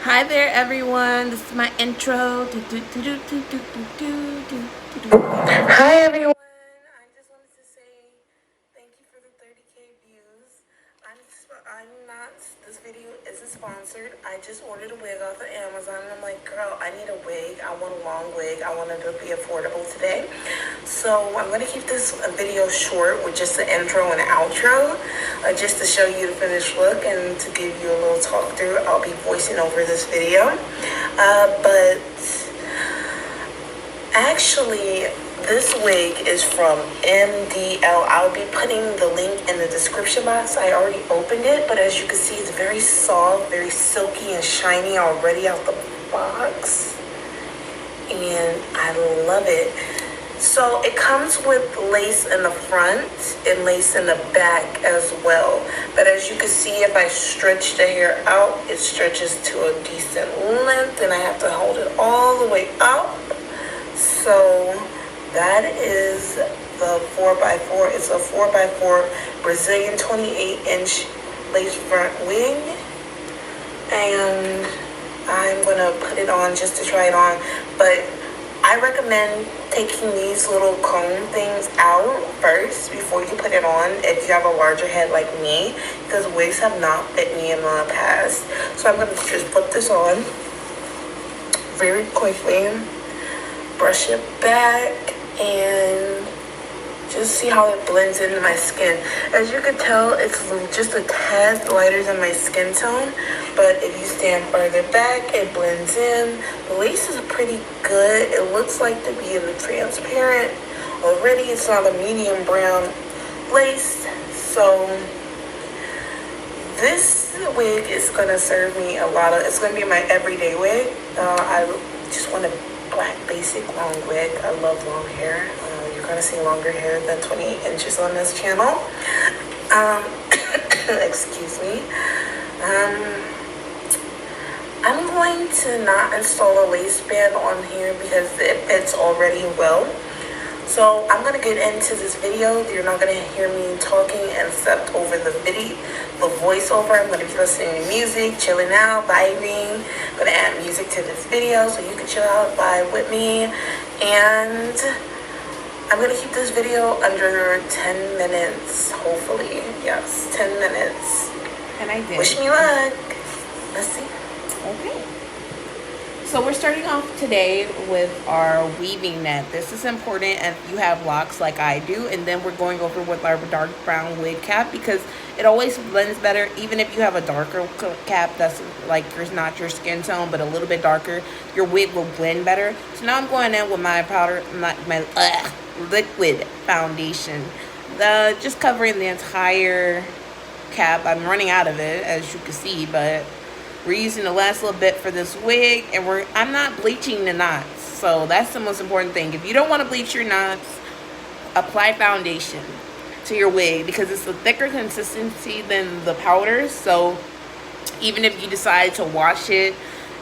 Hi there, everyone. This is my intro. Hi, everyone. I just wanted to say thank you for the 30K views. I'm not, this video isn't sponsored. I just ordered a wig off of Amazon, and I'm like, girl, I need a wig. I want a long wig. I want it to be affordable today. So I'm going to keep this video short with just the intro and outro, just to show you the finished look and to give you a little talk through. I'll be voicing over this video. But actually, this wig is from MDL. I'll be putting the link in the description box. I already opened it, but as you can see, it's very soft, very silky and shiny already out the box. And I love it. So it comes with lace in the front and lace in the back as well. But as you can see, if I stretch the hair out, it stretches to a decent length, and I have to hold it all the way up. So that is the 4x4. It's a 4x4 Brazilian 28-inch lace front wig. And I'm going to put it on just to try it on. But I recommend taking these little comb things out first before you put it on if you have a larger head like me, because wigs have not fit me in the past. So I'm going to just put this on very quickly, brush it back, and just see how it blends into my skin. As you can tell, it's just a tad lighter than my skin tone, but if you stand further back, it blends in. The lace is pretty good. It looks like to be in the transparent. Already, it's not a medium brown lace, so this wig is gonna serve me a lot of, it's gonna be my everyday wig. I just want a black basic long wig. I love long hair. You're gonna see longer hair than 28 inches on this channel. Excuse me. I'm going to not install a lace band on here because it fits already well. So I'm going to get into this video. You're not going to hear me talking except over the voiceover. I'm going to be listening to music, chilling out, vibing. I'm going to add music to this video so you can chill out, vibe with me. And I'm going to keep this video under 10 minutes, hopefully. Yes, 10 minutes. And I did. Wish me luck. Let's see. Okay. So we're starting off today with our weaving net. This is important if you have locks like I do. And then we're going over with our dark brown wig cap because it always blends better. Even if you have a darker cap that's like not your skin tone but a little bit darker, your wig will blend better. So now I'm going in with my powder, my liquid foundation. Just covering the entire cap. I'm running out of it, as you can see, but we're using the last little bit for this wig, and I'm not bleaching the knots, so that's the most important thing. If you don't want to bleach your knots, apply foundation to your wig because it's a thicker consistency than the powders. So even if you decide to wash it,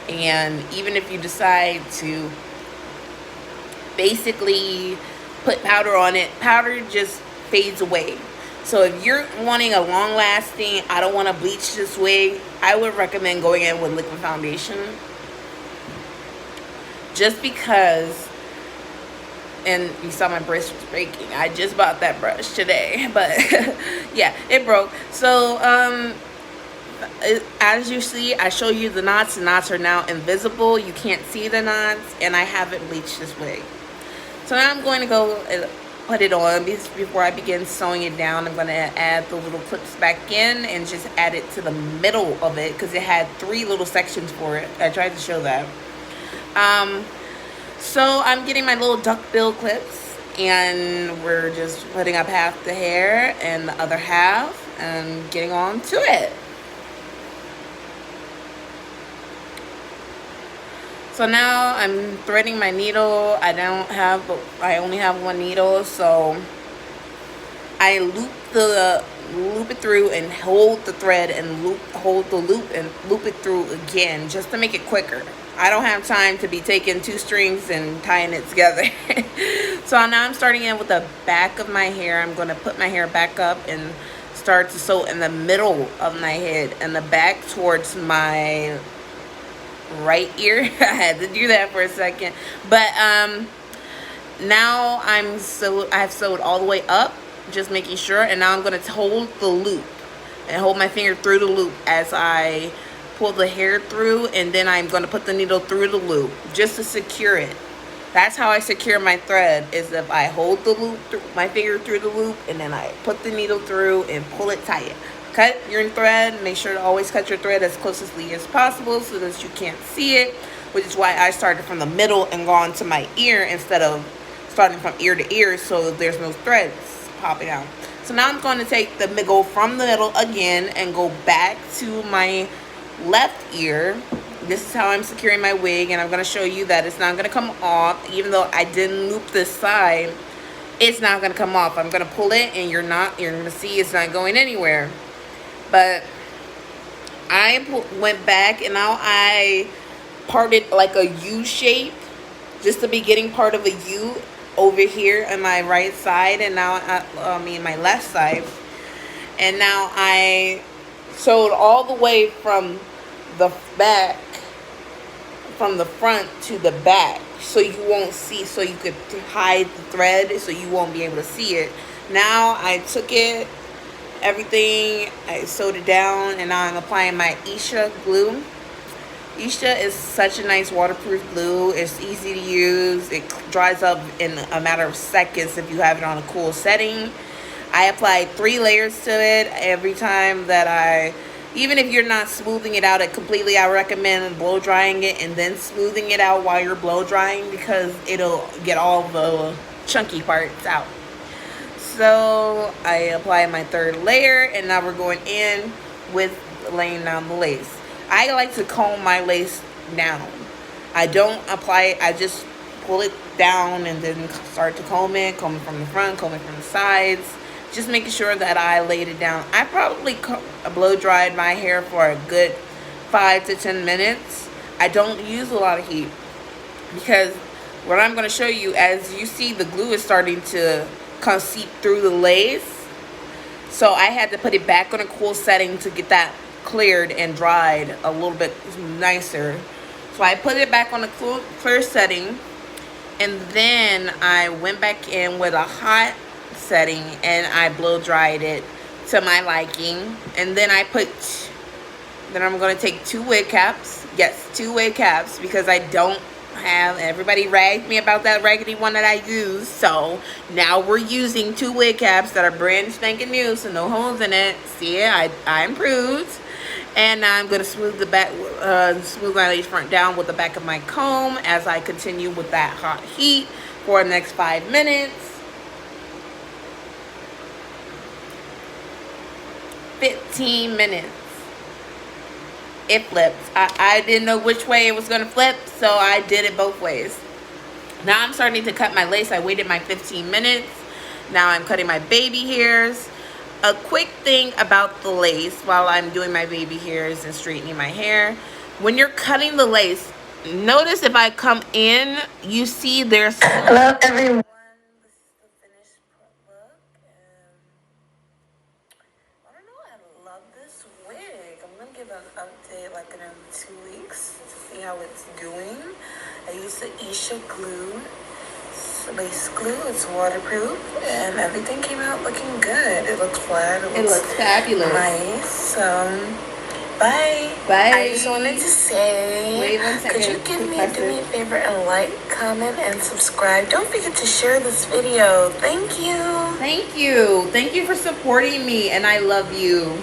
and even if you decide to basically put powder on it, powder just fades away. So if you're wanting a long lasting, I don't want to bleach this wig, I would recommend going in with liquid foundation. Just because, and you saw my brush was breaking. I just bought that brush today, but yeah, it broke. So as you see, I show you the knots. The knots are now invisible. You can't see the knots, and I haven't bleached this wig. So now I'm going to go put it on. Before I begin sewing it down, I'm going to add the little clips back in and just add it to the middle of it because it had 3 little sections for it. I tried to show that. So I'm getting my little duckbill clips, and we're just putting up half the hair and the other half and getting on to it. So now I'm threading my needle. I only have 1 needle, so I loop it through and hold the thread and hold the loop and loop it through again just to make it quicker. I don't have time to be taking 2 strings and tying it together. So now I'm starting in with the back of my hair. I'm going to put my hair back up and start to sew in the middle of my head and the back towards my right ear. I had to do that for a second. But now I've sewed all the way up, just making sure, and now I'm going to hold the loop and hold my finger through the loop as I pull the hair through, and then I'm going to put the needle through the loop just to secure it. That's how I secure my thread, is if I hold the loop, my finger through the loop, and then I put the needle through and pull it tight. Cut your thread. Make sure to always cut your thread as closely as possible so that you can't see it, which is why I started from the middle and gone to my ear instead of starting from ear to ear, so there's no threads popping out. So now I'm going to take go from the middle again and go back to my left ear. This is how I'm securing my wig, and I'm going to show you that it's not going to come off. Even though I didn't loop this side, it's not going to come off. I'm going to pull it, and you're going to see it's not going anywhere. But I went back, and now I parted like a U shape, just the beginning part of a U over here on my right side, and now my left side. And now I sewed all the way from the back, from the front to the back, so you won't see, so you could hide the thread, so you won't be able to see it. Now I took it, everything, I sewed it down, and now I'm applying my Isha Glue. Isha is such a nice waterproof glue. It's easy to use. It dries up in a matter of seconds if you have it on a cool setting. I applied 3 layers to it every time that even if you're not smoothing it out completely, I recommend blow drying it and then smoothing it out while you're blow drying, because it'll get all the chunky parts out. So I apply my 3rd layer, and now we're going in with laying down the lace. I like to comb my lace down. I don't apply it, I just pull it down and then start to comb it from the front, comb it from the sides, just making sure that I laid it down. I probably blow dried my hair for a good 5 to 10 minutes. I don't use a lot of heat, because what I'm going to show you, as you see, the glue is starting to come seep through the lace. So I had to put it back on a cool setting to get that cleared and dried a little bit nicer. So I put it back on a clear setting, and then I went back in with a hot setting and I blow dried it to my liking. And then I'm going to take 2 wig caps. Yes, 2 wig caps, because I don't have, everybody ragged me about that raggedy one that I used. So now we're using 2 wig caps that are brand spanking new, so no holes in it. See, I improved. And now I'm going to smooth my lace front down with the back of my comb as I continue with that hot heat for the next 5 minutes. 15 minutes. It flipped. I didn't know which way it was going to flip, so I did it both ways. Now I'm starting to cut my lace. I waited my 15 minutes. Now I'm cutting my baby hairs. A quick thing about the lace while I'm doing my baby hairs and straightening my hair. When you're cutting the lace, notice if I come in, you see there's... Hello, everyone. This is the finished look. I don't know, I love this wig. I'm going to give an update like in 2 weeks to see how it's doing. I used the Isha Glue. Lace glue, it's waterproof, and everything came out looking good. It looks flat. It looks fabulous. Nice. Bye. Bye. I just wanted to say, wait 1 second. Could you do me a favor and like, comment, and subscribe? Don't forget to share this video. Thank you. Thank you. Thank you for supporting me, and I love you.